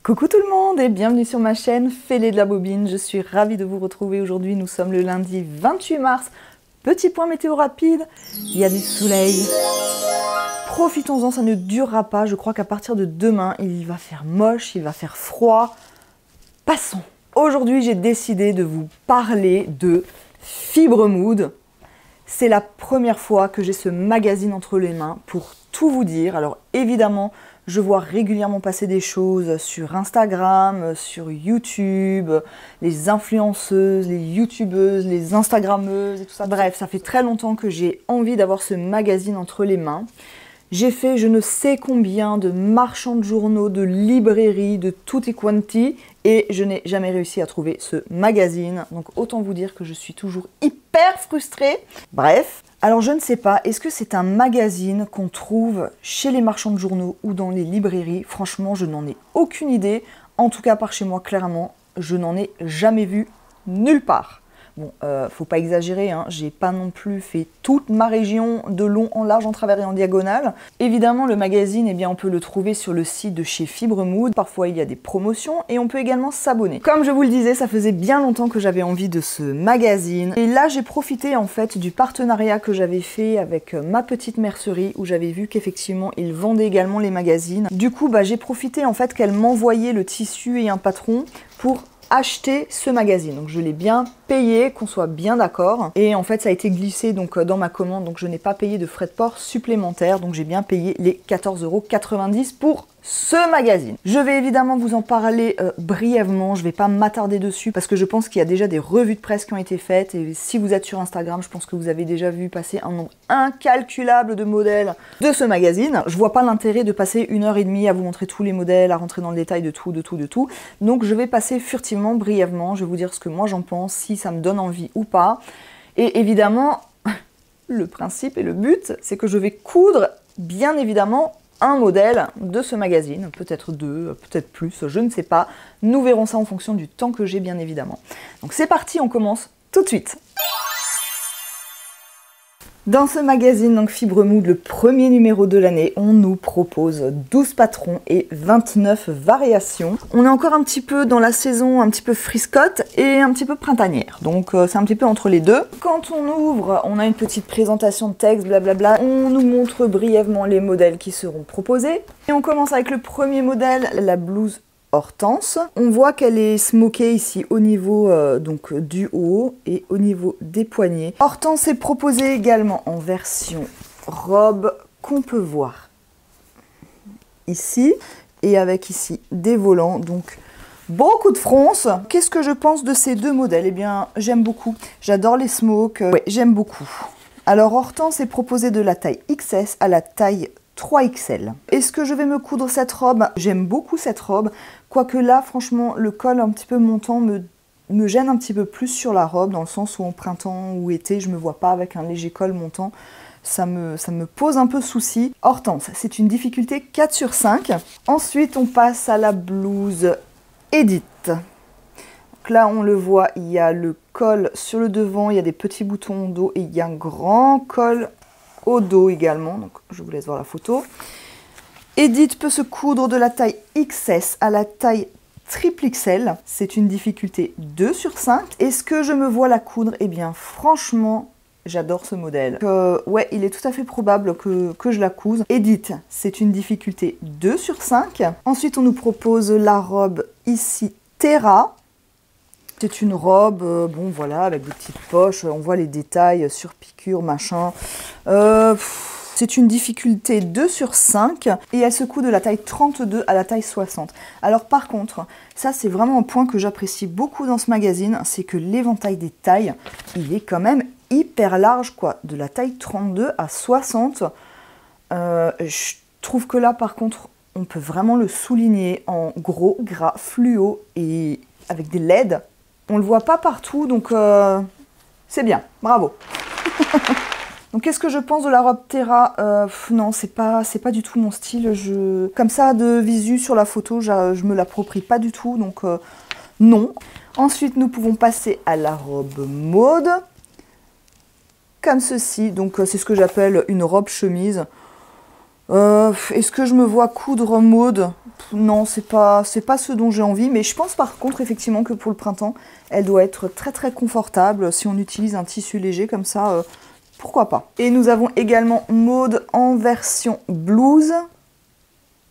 Coucou tout le monde et bienvenue sur ma chaîne Fêlé de la Bobine. Je suis ravie de vous retrouver aujourd'hui. Nous sommes le lundi 28 mars. Petit point météo rapide, il y a du soleil. Profitons-en, ça ne durera pas. Je crois qu'à partir de demain, il va faire moche, il va faire froid. Passons. Aujourd'hui, j'ai décidé de vous parler de Fibremood. C'est la première fois que j'ai ce magazine entre les mains pour tout vous dire. Alors évidemment, je vois régulièrement passer des choses sur Instagram, sur YouTube, les influenceuses, les youtubeuses, les instagrammeuses et tout ça. Bref, ça fait très longtemps que j'ai envie d'avoir ce magazine entre les mains. J'ai fait je ne sais combien de marchands de journaux, de librairies, de tutti quanti et je n'ai jamais réussi à trouver ce magazine. Donc autant vous dire que je suis toujours hyper frustrée. Bref, alors je ne sais pas, est-ce que c'est un magazine qu'on trouve chez les marchands de journaux ou dans les librairies? Franchement, je n'en ai aucune idée. En tout cas, par chez moi, clairement, je n'en ai jamais vu nulle part. Bon, faut pas exagérer, hein, j'ai pas non plus fait toute ma région de long en large, en travers et en diagonale. Évidemment, le magazine, eh bien, on peut le trouver sur le site de chez Fibremood. Parfois, il y a des promotions et on peut également s'abonner. Comme je vous le disais, ça faisait bien longtemps que j'avais envie de ce magazine. Et là, j'ai profité en fait du partenariat que j'avais fait avec ma petite mercerie où j'avais vu qu'effectivement, ils vendaient également les magazines. Du coup, j'ai profité en fait qu'elle m'envoyait le tissu et un patron pour acheter ce magazine. Donc je l'ai bien payé, qu'on soit bien d'accord. Et en fait ça a été glissé donc dans ma commande, donc je n'ai pas payé de frais de port supplémentaires. Donc j'ai bien payé les 14,90 € pour ce magazine. Je vais évidemment vous en parler brièvement, je ne vais pas m'attarder dessus parce que je pense qu'il y a déjà des revues de presse qui ont été faites et si vous êtes sur Instagram, je pense que vous avez déjà vu passer un nombre incalculable de modèles de ce magazine. Je vois pas l'intérêt de passer 1h30 à vous montrer tous les modèles, à rentrer dans le détail de tout. Donc je vais passer furtivement, brièvement, je vais vous dire ce que moi j'en pense, si ça me donne envie ou pas. Et évidemment, le principe et le but, c'est que je vais coudre, bien évidemment, un modèle de ce magazine, peut-être deux, peut-être plus, je ne sais pas. Nous verrons ça en fonction du temps que j'ai, bien évidemment. Donc c'est parti, on commence tout de suite. Dans ce magazine, donc Fibremood, le premier numéro de l'année, on nous propose 12 patrons et 29 variations. On est encore un petit peu dans la saison un petit peu friscotte et un petit peu printanière. Donc c'est un petit peu entre les deux. Quand on ouvre, on a une petite présentation de texte, blablabla. On nous montre brièvement les modèles qui seront proposés. Et on commence avec le premier modèle, la blouse Hortense. On voit qu'elle est smokée ici au niveau donc du haut et au niveau des poignets. Hortense est proposée également en version robe qu'on peut voir ici et avec ici des volants, donc beaucoup de fronce. Qu'est-ce que je pense de ces deux modèles? Eh bien, j'aime beaucoup. J'adore les smokes. Ouais, j'aime beaucoup. Alors, Hortense est proposée de la taille XS à la taille 3XL. Est-ce que je vais me coudre cette robe? J'aime beaucoup cette robe, quoique là, franchement, le col un petit peu montant me gêne un petit peu plus sur la robe, dans le sens où en printemps ou été, je me vois pas avec un léger col montant. Ça me pose un peu souci. Hortense, c'est une difficulté 4 sur 5. Ensuite, on passe à la blouse Edith. Donc là, on le voit, il y a le col sur le devant, il y a des petits boutons au dos et il y a un grand col au dos également, donc je vous laisse voir la photo. Edith peut se coudre de la taille XS à la taille XXL. C'est une difficulté 2 sur 5. Est-ce que je me vois la coudre? Eh bien, franchement, j'adore ce modèle. Ouais, il est tout à fait probable que je la couse. Edith, c'est une difficulté 2 sur 5. Ensuite, on nous propose la robe ici, Terra. C'est une robe, bon voilà, avec des petites poches, on voit les détails sur piqûre, machin. C'est une difficulté 2 sur 5 et elle se coud de la taille 32 à la taille 60. Alors par contre, ça c'est vraiment un point que j'apprécie beaucoup dans ce magazine, c'est que l'éventail des tailles, il est quand même hyper large, quoi. De la taille 32 à 60. Je trouve que là par contre, on peut vraiment le souligner en gros, gras, fluo et avec des LED. On le voit pas partout, donc c'est bien, bravo. Donc qu'est-ce que je pense de la robe Terra? Non, c'est pas du tout mon style. Comme ça, de visu sur la photo, je me l'approprie pas du tout, donc non. Ensuite, nous pouvons passer à la robe maude. Comme ceci, donc c'est ce que j'appelle une robe chemise. Est-ce que je me vois coudre maude? Non, c'est pas ce dont j'ai envie, mais je pense par contre effectivement que pour le printemps, elle doit être très très confortable. Si on utilise un tissu léger comme ça, pourquoi pas. Et nous avons également maude en version blouse.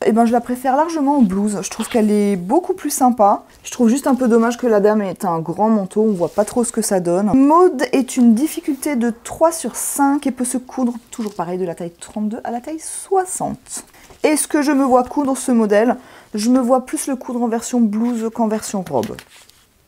Eh ben, je la préfère largement en blouse. Je trouve qu'elle est beaucoup plus sympa. Je trouve juste un peu dommage que la dame ait un grand manteau. On voit pas trop ce que ça donne. Maude est une difficulté de 3 sur 5 et peut se coudre, toujours pareil, de la taille 32 à la taille 60. Est-ce que je me vois coudre ce modèle? Je me vois plus le coudre en version blouse qu'en version robe.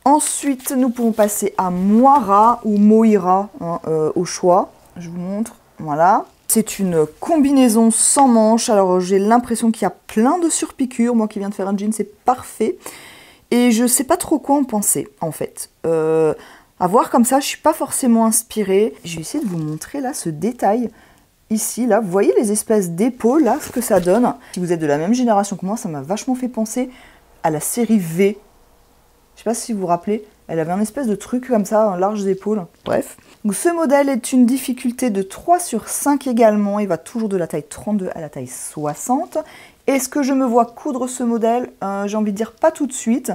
Ensuite, nous pouvons passer à Moira ou Moira, hein, au choix. Je vous montre. Voilà. C'est une combinaison sans manches, alors j'ai l'impression qu'il y a plein de surpiqûres. Moi qui viens de faire un jean, c'est parfait. Et je sais pas trop quoi en penser, en fait. À voir comme ça, je suis pas forcément inspirée. Je vais essayer de vous montrer là ce détail. Ici, là, vous voyez les espèces d'épaules, là, ce que ça donne. Si vous êtes de la même génération que moi, ça m'a vachement fait penser à la série V. Je sais pas si vous vous rappelez, elle avait un espèce de truc comme ça, un large épaules. Bref. Donc ce modèle est une difficulté de 3 sur 5 également. Il va toujours de la taille 32 à la taille 60. Est-ce que je me vois coudre ce modèle? J'ai envie de dire pas tout de suite.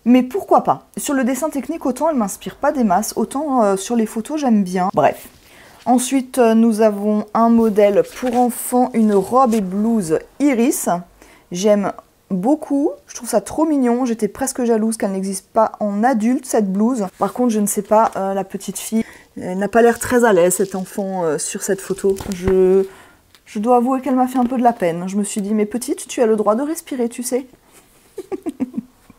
Mais pourquoi pas? Sur le dessin technique, autant elle m'inspire pas des masses, autant sur les photos j'aime bien. Bref. Ensuite, nous avons un modèle pour enfants, une robe et blouse iris. J'aime beaucoup, je trouve ça trop mignon, j'étais presque jalouse qu'elle n'existe pas en adulte cette blouse. Par contre je ne sais pas, la petite fille, elle n'a pas l'air très à l'aise cet enfant sur cette photo. Je dois avouer qu'elle m'a fait un peu de la peine. Je me suis dit mais petite tu as le droit de respirer tu sais.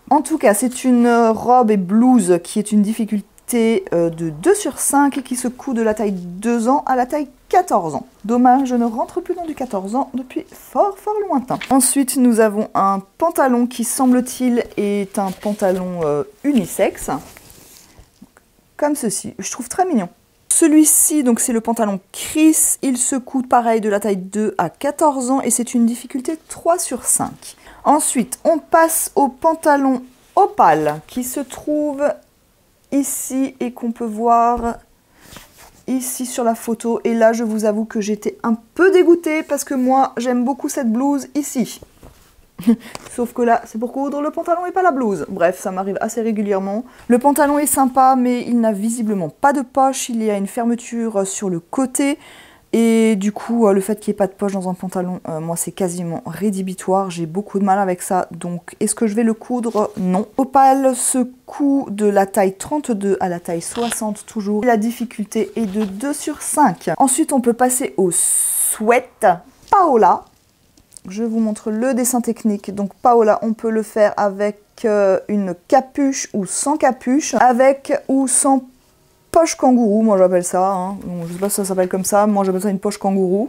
En tout cas c'est une robe et blouse qui est une difficulté de 2 sur 5 et qui se coud de la taille 2 ans à la taille 14 ans. Dommage, je ne rentre plus dans du 14 ans depuis fort lointain. Ensuite, nous avons un pantalon qui, semble-t-il, est un pantalon unisexe. Comme ceci. Je trouve très mignon. Celui-ci, donc c'est le pantalon Chris. Il se coud pareil de la taille 2 à 14 ans et c'est une difficulté 3 sur 5. Ensuite, on passe au pantalon Opale qui se trouve ici et qu'on peut voir ici sur la photo. Et là, je vous avoue que j'étais un peu dégoûtée parce que moi, j'aime beaucoup cette blouse ici. Sauf que là, c'est pour coudre le pantalon et pas la blouse. Bref, ça m'arrive assez régulièrement. Le pantalon est sympa, mais il n'a visiblement pas de poche. Il y a une fermeture sur le côté. Et du coup, le fait qu'il n'y ait pas de poche dans un pantalon, moi, c'est quasiment rédhibitoire. J'ai beaucoup de mal avec ça. Donc, est-ce que je vais le coudre? Non. Opale se coud de la taille 32 à la taille 60 toujours. La difficulté est de 2 sur 5. Ensuite, on peut passer au sweat Paola. Je vous montre le dessin technique. Donc, Paola, on peut le faire avec une capuche ou sans capuche, avec ou sans poche kangourou, moi j'appelle ça, hein. Bon, je sais pas si ça s'appelle comme ça, moi j'appelle ça une poche kangourou.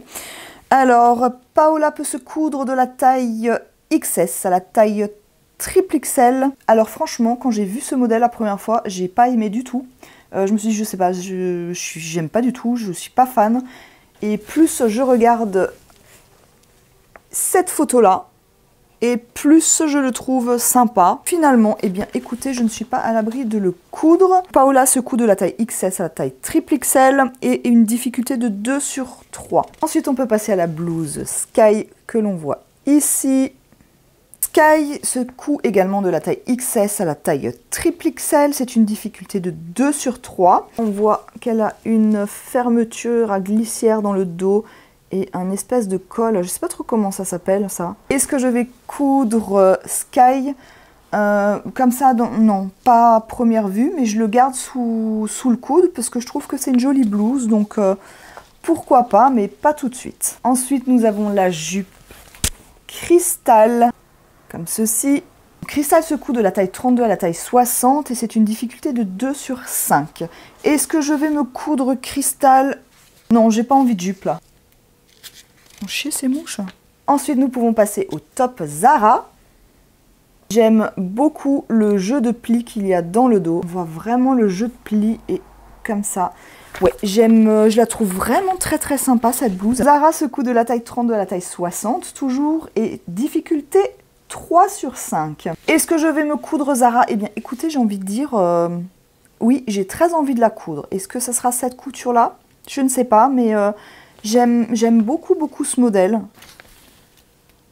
Alors, Paola peut se coudre de la taille XS à la taille triple XL. Alors franchement, quand j'ai vu ce modèle la première fois, j'ai pas aimé du tout. Je me suis dit, je sais pas, j'aime pas du tout, je suis pas fan. Et plus je regarde cette photo-là, et plus je le trouve sympa. Finalement, eh bien écoutez, je ne suis pas à l'abri de le coudre. Paola se coud de la taille XS à la taille triple XL et une difficulté de 2 sur 3. Ensuite, on peut passer à la blouse Sky que l'on voit ici. Sky se coud également de la taille XS à la taille triple XL. C'est une difficulté de 2 sur 3. On voit qu'elle a une fermeture à glissière dans le dos et un espèce de col, je sais pas trop comment ça s'appelle ça. Est-ce que je vais coudre Sky comme ça? Non, pas à première vue, mais je le garde sous le coude parce que je trouve que c'est une jolie blouse, donc pourquoi pas, mais pas tout de suite. Ensuite, nous avons la jupe Cristal, comme ceci. Cristal se coud de la taille 32 à la taille 60 et c'est une difficulté de 2 sur 5. Est-ce que je vais me coudre Cristal? Non, j'ai pas envie de jupe là. Chier ces mouches. Ensuite, nous pouvons passer au top Zara. J'aime beaucoup le jeu de plis qu'il y a dans le dos. On voit vraiment le jeu de plis et comme ça. Ouais, je la trouve vraiment très sympa cette blouse. Zara se coud de la taille 32 à la taille 60 toujours et difficulté 3 sur 5. Est-ce que je vais me coudre Zara? Eh bien écoutez, j'ai envie de dire oui, j'ai très envie de la coudre. Est-ce que ça sera cette couture là? Je ne sais pas, mais J'aime beaucoup ce modèle.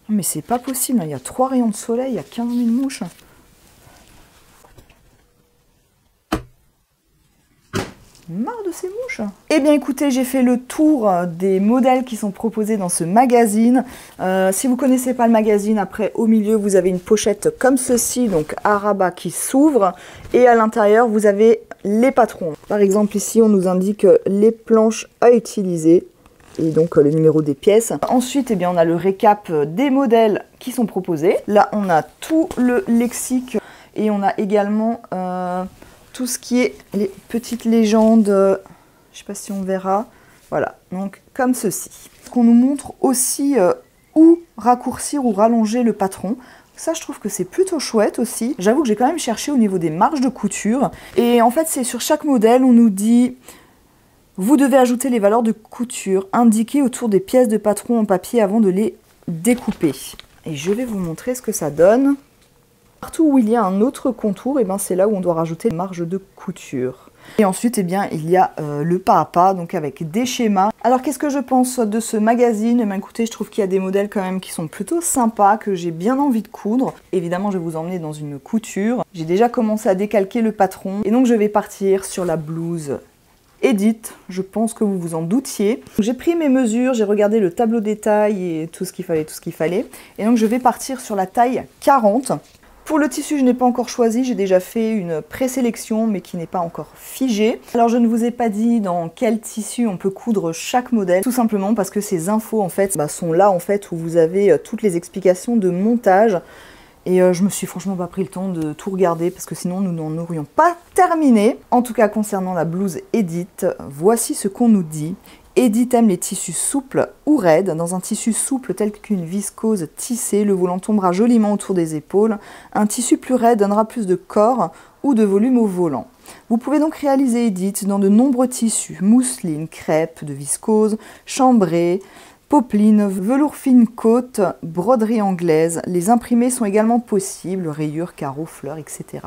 Mais c'est pas possible, il y a 3 rayons de soleil, il y a 15 000 mouches. Marre de ces mouches. Eh bien écoutez, j'ai fait le tour des modèles qui sont proposés dans ce magazine. Si vous ne connaissez pas le magazine, après au milieu vous avez une pochette comme ceci, donc à rabat qui s'ouvre, et à l'intérieur vous avez les patrons. Par exemple ici on nous indique les planches à utiliser et donc le numéro des pièces. Ensuite eh bien, on a le récap des modèles qui sont proposés. Là on a tout le lexique et on a également tout ce qui est les petites légendes, je ne sais pas si on verra, voilà, donc comme ceci. Qu'on nous montre aussi où raccourcir ou rallonger le patron. Ça, je trouve que c'est plutôt chouette aussi. J'avoue que j'ai quand même cherché au niveau des marges de couture. Et en fait, c'est sur chaque modèle, on nous dit « Vous devez ajouter les valeurs de couture indiquées autour des pièces de patron en papier avant de les découper. » Et je vais vous montrer ce que ça donne. Partout où il y a un autre contour, et ben c'est là où on doit rajouter une marge de couture. Et ensuite, eh bien, il y a le pas à pas, donc avec des schémas. Alors, qu'est-ce que je pense de ce magazine? Eh bien, écoutez, je trouve qu'il y a des modèles quand même qui sont plutôt sympas, que j'ai bien envie de coudre. Évidemment, je vais vous emmener dans une couture. J'ai déjà commencé à décalquer le patron, et donc je vais partir sur la blouse Edith. Je pense que vous vous en doutiez. J'ai pris mes mesures, j'ai regardé le tableau des tailles et tout ce qu'il fallait. Et donc, je vais partir sur la taille 40. Pour le tissu, je n'ai pas encore choisi, j'ai déjà fait une présélection mais qui n'est pas encore figée. Alors je ne vous ai pas dit dans quel tissu on peut coudre chaque modèle, tout simplement parce que ces infos en fait sont là en fait où vous avez toutes les explications de montage. Et je me suis franchement pas pris le temps de tout regarder parce que sinon nous n'en aurions pas terminé. En tout cas concernant la blouse Edith, voici ce qu'on nous dit. Edith aime les tissus souples ou raides. Dans un tissu souple tel qu'une viscose tissée, le volant tombera joliment autour des épaules. Un tissu plus raide donnera plus de corps ou de volume au volant. Vous pouvez donc réaliser Edith dans de nombreux tissus, mousseline, crêpe, de viscose, chambrée, popeline, velours fine côte, broderie anglaise. Les imprimés sont également possibles, rayures, carreaux, fleurs, etc.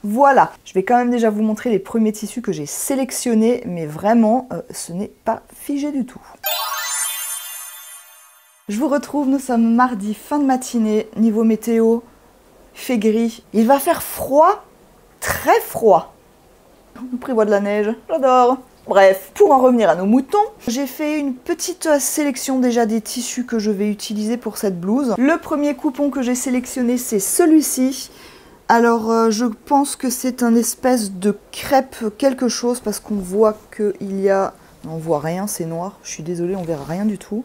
Voilà, je vais quand même déjà vous montrer les premiers tissus que j'ai sélectionnés, mais vraiment, ce n'est pas figé du tout. Je vous retrouve, nous sommes mardi, fin de matinée, niveau météo, il fait gris. Il va faire froid, très froid. On nous prévoit de la neige, j'adore. Bref, pour en revenir à nos moutons, j'ai fait une petite sélection déjà des tissus que je vais utiliser pour cette blouse. Le premier coupon que j'ai sélectionné, c'est celui-ci. Alors, je pense que c'est un espèce de crêpe quelque chose parce qu'on voit qu'il y a... On voit rien, c'est noir. Je suis désolée, on verra rien du tout.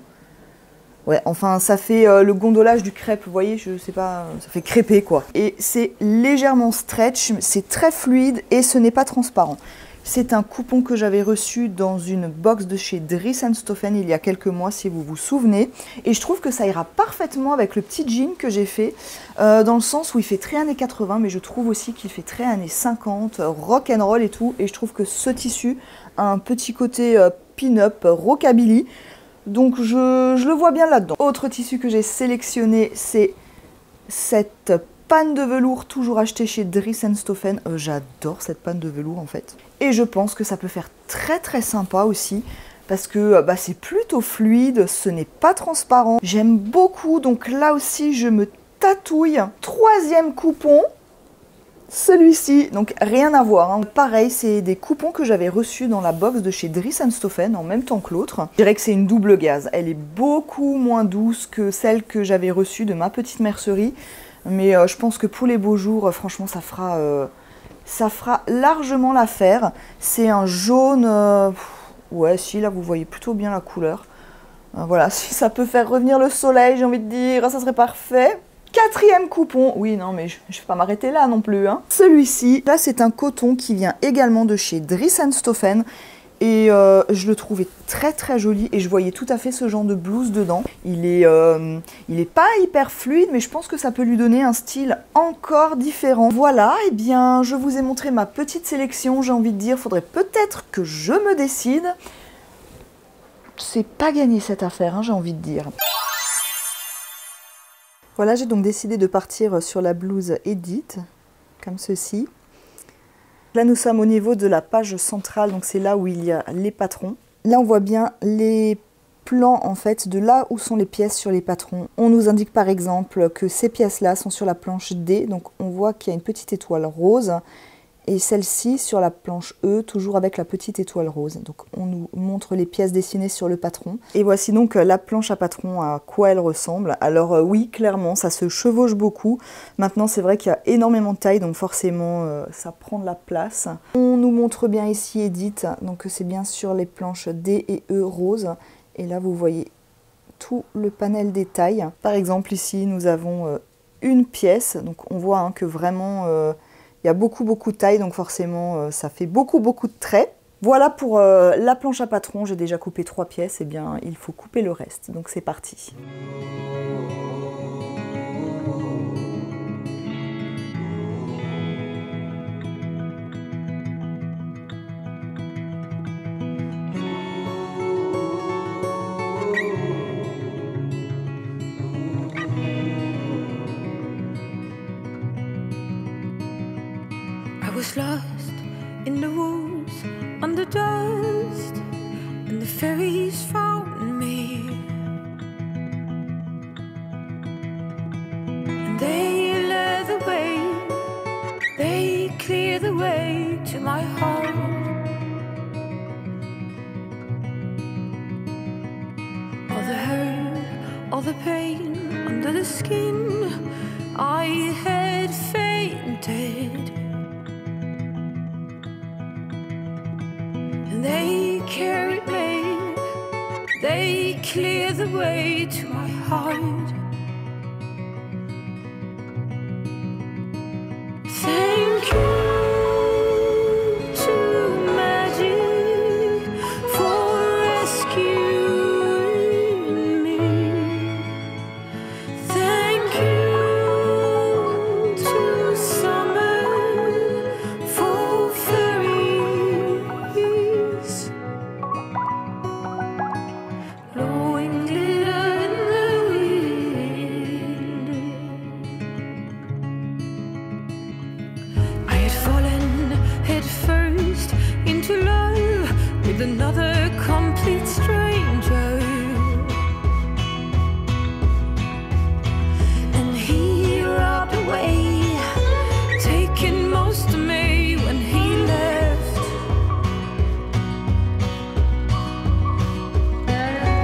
Ouais, enfin, ça fait le gondolage du crêpe, vous voyez, je sais pas, ça fait crêper quoi. Et c'est légèrement stretch, c'est très fluide et ce n'est pas transparent. C'est un coupon que j'avais reçu dans une box de chez Dries & Stoffen il y a quelques mois, si vous vous souvenez. Et je trouve que ça ira parfaitement avec le petit jean que j'ai fait, dans le sens où il fait très années 80, mais je trouve aussi qu'il fait très années 50, rock and roll et tout. Et je trouve que ce tissu a un petit côté pin-up, rockabilly. Donc je le vois bien là-dedans. Autre tissu que j'ai sélectionné, c'est cette panne de velours, toujours achetée chez Dries & Stoffen. J'adore cette panne de velours en fait. Et je pense que ça peut faire très très sympa aussi, parce que c'est plutôt fluide, ce n'est pas transparent. J'aime beaucoup, donc là aussi je me tatouille. Troisième coupon, celui-ci, donc rien à voir, hein. Pareil, c'est des coupons que j'avais reçus dans la box de chez Dries & Stoffen en même temps que l'autre. Je dirais que c'est une double gaze, elle est beaucoup moins douce que celle que j'avais reçue de ma petite mercerie. Mais je pense que pour les beaux jours, franchement, ça fera largement l'affaire. C'est un jaune... ouais, si, là, vous voyez plutôt bien la couleur. Voilà, si ça peut faire revenir le soleil, j'ai envie de dire, ça serait parfait. Quatrième coupon. Oui, non, mais je ne vais pas m'arrêter là non plus, hein. Celui-ci, là, c'est un coton qui vient également de chez Dries & Stoffen. Et je le trouvais très très joli et je voyais tout à fait ce genre de blouse dedans. Il est pas hyper fluide, mais je pense que ça peut lui donner un style encore différent. Voilà, et bien je vous ai montré ma petite sélection, j'ai envie de dire, faudrait peut-être que je me décide. C'est pas gagné cette affaire, hein, j'ai envie de dire. Voilà, j'ai donc décidé de partir sur la blouse Edith, comme ceci. Là, nous sommes au niveau de la page centrale, donc c'est là où il y a les patrons. Là, on voit bien les plan en fait de là où sont les pièces sur les patrons. On nous indique par exemple que ces pièces-là sont sur la planche D, donc on voit qu'il y a une petite étoile rose, et celle-ci sur la planche E, toujours avec la petite étoile rose. Donc on nous montre les pièces dessinées sur le patron. Et voici donc la planche à patron, à quoi elle ressemble. Alors oui, clairement, ça se chevauche beaucoup. Maintenant, c'est vrai qu'il y a énormément de taille, donc forcément, ça prend de la place. On nous montre bien ici Edith, donc c'est bien sur les planches D et E rose. Et là, vous voyez tout le panel des tailles. Par exemple, ici, nous avons une pièce. Donc on voit que vraiment... il y a beaucoup de taille, donc forcément ça fait beaucoup de traits. Voilà pour la planche à patron, j'ai déjà coupé 3 pièces, et bien il faut couper le reste, donc c'est parti. I was lost in the woods, under dust, and the fairies found me. And they led the way, they cleared the way to my heart. All the hurt, all the pain under the skin, I had fainted. They carried me, they cleared the way to my heart. Thank you to magic for rescuing me. Thank you to summer for fairies. Blowing glitter in the wind. I had fallen head first into love with another complete stranger, and he robbed away, taking most of me when he left.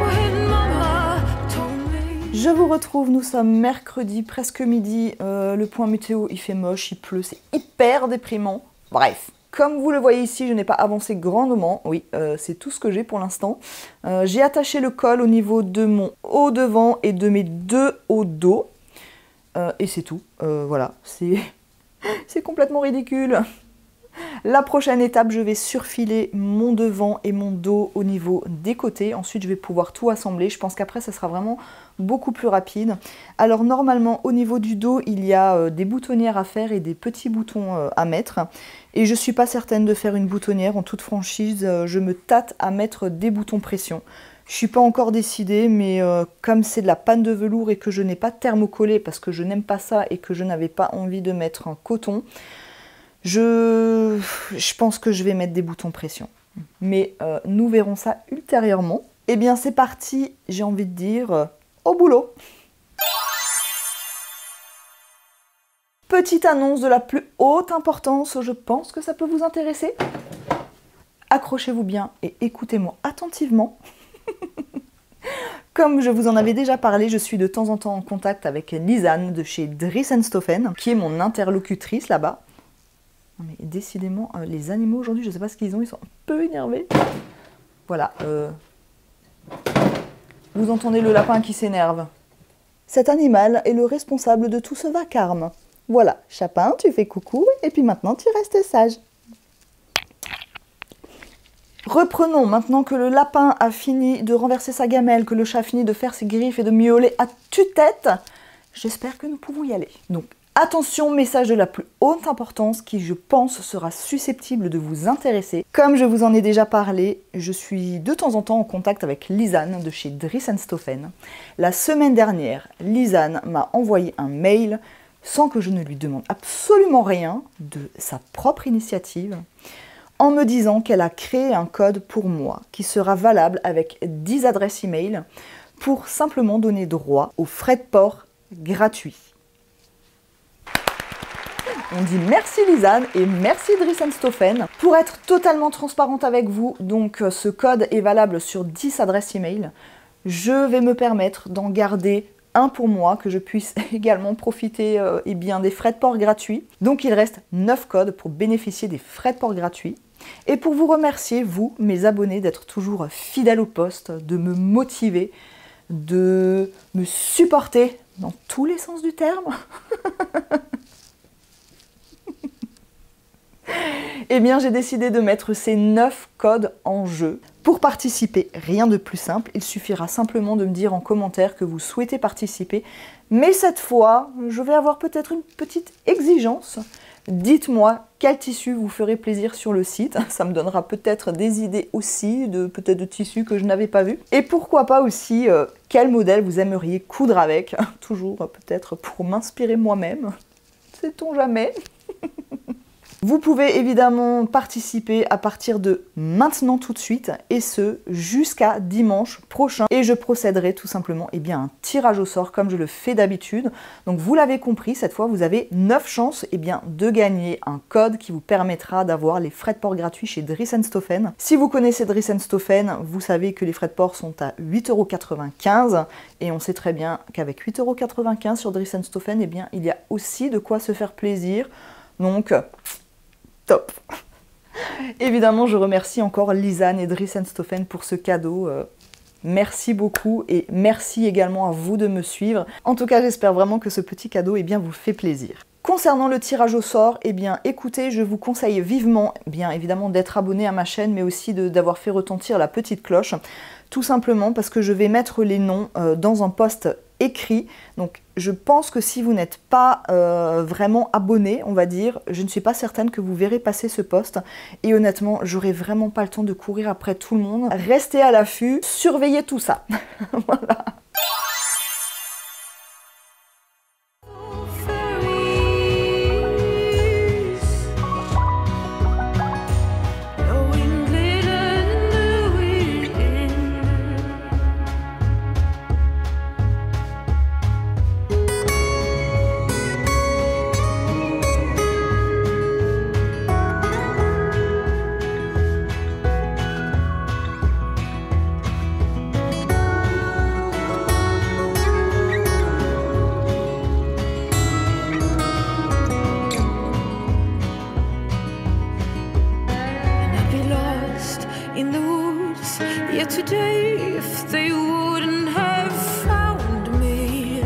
When mama told me. Je vous retrouve, nous sommes mercredi, presque midi, le point météo il fait moche, il pleut, c'est hyper déprimant. Bref, comme vous le voyez ici, je n'ai pas avancé grandement, oui, c'est tout ce que j'ai pour l'instant. J'ai attaché le col au niveau de mon haut devant et de mes 2 hauts dos, et c'est tout, voilà, c'est complètement ridicule. La prochaine étape, je vais surfiler mon devant et mon dos au niveau des côtés. Ensuite, je vais pouvoir tout assembler. Je pense qu'après, ça sera vraiment beaucoup plus rapide. Alors, normalement, au niveau du dos, il y a des boutonnières à faire et des petits boutons à mettre. Et je ne suis pas certaine de faire une boutonnière. En toute franchise, je me tâte à mettre des boutons pression. Je ne suis pas encore décidée, mais comme c'est de la panne de velours et que je n'ai pas thermocollé parce que je n'aime pas ça et que je n'avais pas envie de mettre un coton, je pense que je vais mettre des boutons pression. Mais nous verrons ça ultérieurement. Eh bien c'est parti, j'ai envie de dire, au boulot. Petite annonce de la plus haute importance, je pense que ça peut vous intéresser. Accrochez-vous bien et écoutez-moi attentivement. Comme je vous en avais déjà parlé, je suis de temps en temps en contact avec Lisanne de chez Dries & Stoffen, qui est mon interlocutrice là-bas. Non mais décidément, les animaux aujourd'hui, je sais pas ce qu'ils ont, ils sont un peu énervés. Voilà. Vous entendez le lapin qui s'énerve. Cet animal est le responsable de tout ce vacarme. Voilà, Chapin, tu fais coucou, et puis maintenant tu restes sage. Reprenons, maintenant que le lapin a fini de renverser sa gamelle, que le chat a fini de faire ses griffes et de miauler à tue-tête, j'espère que nous pouvons y aller. Donc, attention, message de la plus haute importance qui, je pense, sera susceptible de vous intéresser. Comme je vous en ai déjà parlé, je suis de temps en temps en contact avec Lisanne de chez Dries & Stoffen. La semaine dernière, Lisanne m'a envoyé un mail sans que je ne lui demande absolument rien, de sa propre initiative, en me disant qu'elle a créé un code pour moi qui sera valable avec 10 adresses email pour simplement donner droit aux frais de port gratuits. On dit merci Lisanne et merci Dries & Stoffen. Pour être totalement transparente avec vous, donc ce code est valable sur 10 adresses email. Je vais me permettre d'en garder un pour moi, que je puisse également profiter des frais de port gratuits. Donc il reste 9 codes pour bénéficier des frais de port gratuits. Et pour vous remercier, vous, mes abonnés, d'être toujours fidèles au poste, de me motiver, de me supporter dans tous les sens du terme. Eh bien, j'ai décidé de mettre ces 9 codes en jeu. Pour participer, rien de plus simple, il suffira simplement de me dire en commentaire que vous souhaitez participer. Mais cette fois, je vais avoir peut-être une petite exigence. Dites-moi quel tissu vous ferait plaisir sur le site. Ça me donnera peut-être des idées aussi, peut-être de tissus que je n'avais pas vus. Et pourquoi pas aussi, quel modèle vous aimeriez coudre avec. Toujours peut-être pour m'inspirer moi-même. Sait-on jamais. Vous pouvez évidemment participer à partir de maintenant tout de suite, et ce jusqu'à dimanche prochain. Et je procéderai tout simplement à un tirage au sort comme je le fais d'habitude. Donc vous l'avez compris, cette fois vous avez 9 chances de gagner un code qui vous permettra d'avoir les frais de port gratuits chez Dries & Stoffen. Si vous connaissez Dries & Stoffen, vous savez que les frais de port sont à 8,95 € et on sait très bien qu'avec 8,95 € sur Dries & Stoffen, il y a aussi de quoi se faire plaisir. Donc top. Évidemment, je remercie encore Lisanne et Dries & Stoffen pour ce cadeau. Merci beaucoup et merci également à vous de me suivre. En tout cas, j'espère vraiment que ce petit cadeau vous fait plaisir. Concernant le tirage au sort, écoutez, je vous conseille vivement, évidemment, d'être abonné à ma chaîne, mais aussi d'avoir fait retentir la petite cloche. Tout simplement parce que je vais mettre les noms dans un post écrit. Donc je pense que si vous n'êtes pas vraiment abonné, on va dire, je ne suis pas certaine que vous verrez passer ce post. Et honnêtement, j'aurai vraiment pas le temps de courir après tout le monde. Restez à l'affût, surveillez tout ça. Voilà. In the woods, yet today, if they wouldn't have found me,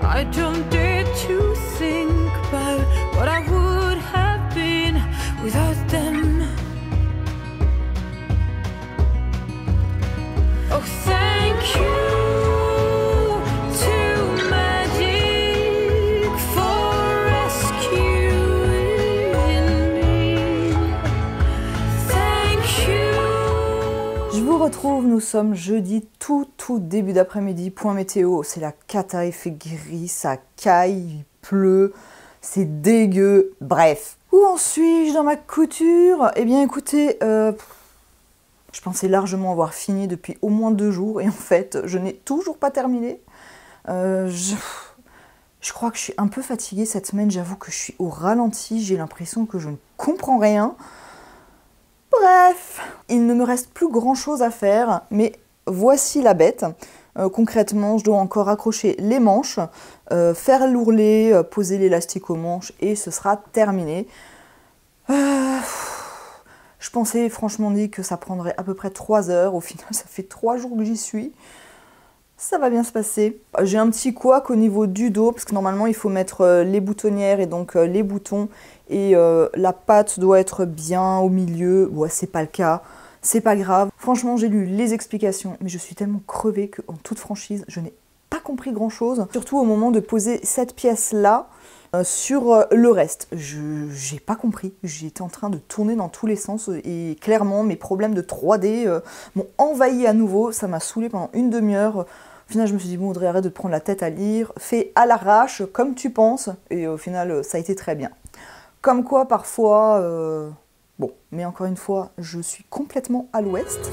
I don't dare to think about what I would have been without them. Oh, thank you. Retrouve, nous sommes jeudi, tout début d'après-midi, point météo, c'est la cata, il fait gris, ça caille, il pleut, c'est dégueu, bref. Où en suis-je dans ma couture? Eh bien écoutez, je pensais largement avoir fini depuis au moins 2 jours, et en fait, je n'ai toujours pas terminé. Je crois que je suis un peu fatiguée cette semaine, j'avoue que je suis au ralenti, j'ai l'impression que je ne comprends rien. Bref, il ne me reste plus grand chose à faire, mais voici la bête. Concrètement, je dois encore accrocher les manches, faire l'ourlet, poser l'élastique aux manches et ce sera terminé. Je pensais franchement dit que ça prendrait à peu près 3 heures, au final ça fait 3 jours que j'y suis. Ça va bien se passer. J'ai un petit couac au niveau du dos, parce que normalement il faut mettre les boutonnières et donc les boutons, et la patte doit être bien au milieu. Ouais, c'est pas le cas, c'est pas grave. Franchement, j'ai lu les explications, mais je suis tellement crevée qu'en toute franchise, je n'ai pas compris grand chose. Surtout au moment de poser cette pièce-là sur le reste. J'ai pas compris. J'étais en train de tourner dans tous les sens et clairement, mes problèmes de 3D m'ont envahi à nouveau. Ça m'a saoulée pendant une demi-heure. Au final, je me suis dit, bon, Audrey, arrête de te prendre la tête à lire. Fais à l'arrache, comme tu penses. Et au final, ça a été très bien. Comme quoi parfois... Bon, mais encore une fois, je suis complètement à l'ouest.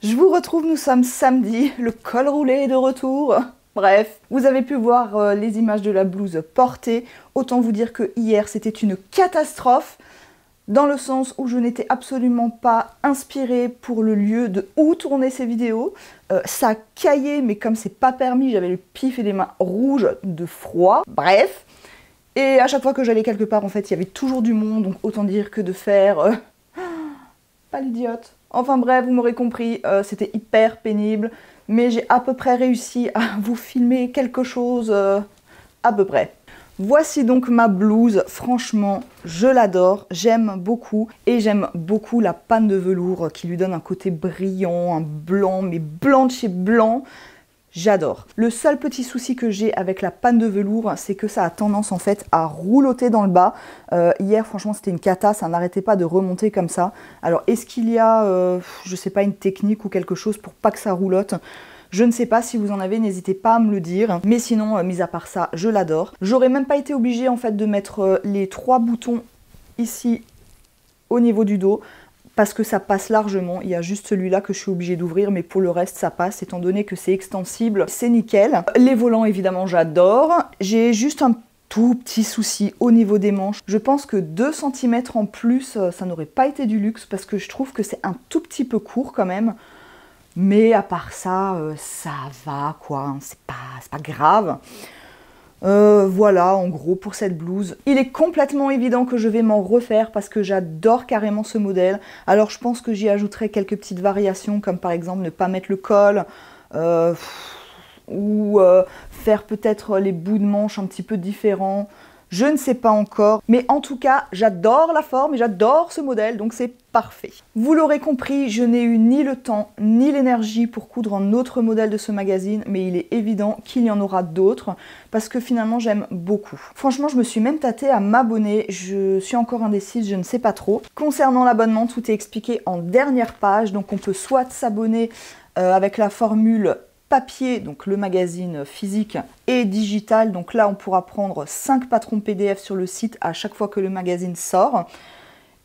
Je vous retrouve, nous sommes samedi, le col roulé est de retour. Bref, vous avez pu voir les images de la blouse portée. Autant vous dire que hier, c'était une catastrophe, dans le sens où je n'étais absolument pas inspirée pour le lieu de où tourner ces vidéos. Ça caillait, mais comme c'est pas permis, j'avais le pif et les mains rouges de froid. Bref, et à chaque fois que j'allais quelque part, en fait, il y avait toujours du monde, donc autant dire que de faire... pas l'idiote. Enfin bref, vous m'aurez compris, c'était hyper pénible, mais j'ai à peu près réussi à vous filmer quelque chose à peu près. Voici donc ma blouse, franchement, je l'adore, j'aime beaucoup, et j'aime beaucoup la panne de velours qui lui donne un côté brillant, un blanc, mais blanc de chez blanc. J'adore. Le seul petit souci que j'ai avec la panne de velours, c'est que ça a tendance en fait à roulotter dans le bas. Hier, franchement, c'était une cata, ça n'arrêtait pas de remonter comme ça. Alors, est-ce qu'il y a, je sais pas, une technique ou quelque chose pour pas que ça roulotte ? Je ne sais pas, si vous en avez, n'hésitez pas à me le dire. Mais sinon, mis à part ça, je l'adore. J'aurais même pas été obligée en fait de mettre les 3 boutons ici au niveau du dos. parce que ça passe largement. Il y a juste celui-là que je suis obligée d'ouvrir, mais pour le reste ça passe étant donné que c'est extensible, c'est nickel. Les volants évidemment j'adore. J'ai juste un tout petit souci au niveau des manches. Je pense que 2 cm en plus, ça n'aurait pas été du luxe parce que je trouve que c'est un tout petit peu court quand même. Mais à part ça, ça va quoi, c'est pas grave. Voilà en gros pour cette blouse. Il est complètement évident que je vais m'en refaire parce que j'adore carrément ce modèle. Alors je pense que j'y ajouterai quelques petites variations comme par exemple ne pas mettre le col. Ou faire peut-être les bouts de manche un petit peu différents. Je ne sais pas encore, mais en tout cas, j'adore la forme et j'adore ce modèle, donc c'est parfait. Vous l'aurez compris, je n'ai eu ni le temps ni l'énergie pour coudre un autre modèle de ce magazine, mais il est évident qu'il y en aura d'autres, parce que finalement, j'aime beaucoup. Franchement, je me suis même tâtée à m'abonner, je suis encore indécise, je ne sais pas trop. Concernant l'abonnement, tout est expliqué en dernière page, donc on peut soit s'abonner avec la formule papier, donc le magazine physique, et digital, donc là on pourra prendre 5 patrons PDF sur le site à chaque fois que le magazine sort,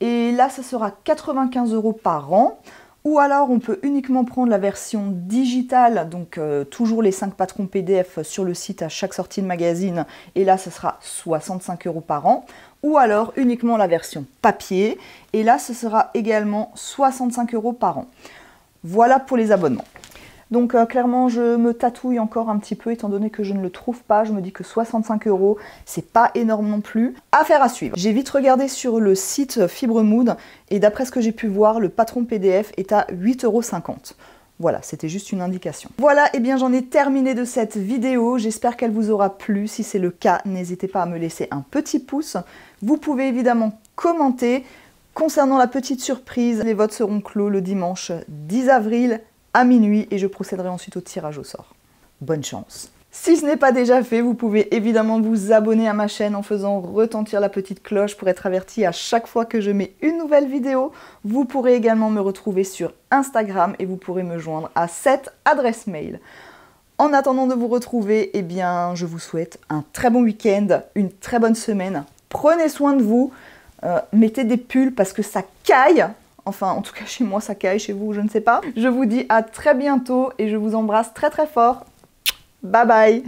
et là ça sera 95 € par an, ou alors on peut uniquement prendre la version digitale, donc toujours les 5 patrons PDF sur le site à chaque sortie de magazine, et là ça sera 65 € par an, ou alors uniquement la version papier, et là ce sera également 65 € par an. Voilà pour les abonnements. Donc clairement, je me tatouille encore un petit peu, étant donné que je ne le trouve pas. Je me dis que 65 €, c'est pas énorme non plus. Affaire à suivre. J'ai vite regardé sur le site Fibremood, et d'après ce que j'ai pu voir, le patron PDF est à 8,50 €. Voilà, c'était juste une indication. Voilà, et bien j'en ai terminé de cette vidéo. J'espère qu'elle vous aura plu. Si c'est le cas, n'hésitez pas à me laisser un petit pouce. Vous pouvez évidemment commenter. Concernant la petite surprise, les votes seront clos le dimanche 10 avril. À minuit, et je procéderai ensuite au tirage au sort. Bonne chance! Si ce n'est pas déjà fait, vous pouvez évidemment vous abonner à ma chaîne en faisant retentir la petite cloche pour être averti à chaque fois que je mets une nouvelle vidéo. Vous pourrez également me retrouver sur Instagram et vous pourrez me joindre à cette adresse mail. En attendant de vous retrouver, eh bien, je vous souhaite un très bon week-end, une très bonne semaine. Prenez soin de vous, mettez des pulls parce que ça caille. Enfin, en tout cas, chez moi, ça caille, chez vous, je ne sais pas. Je vous dis à très bientôt et je vous embrasse très très fort. Bye bye!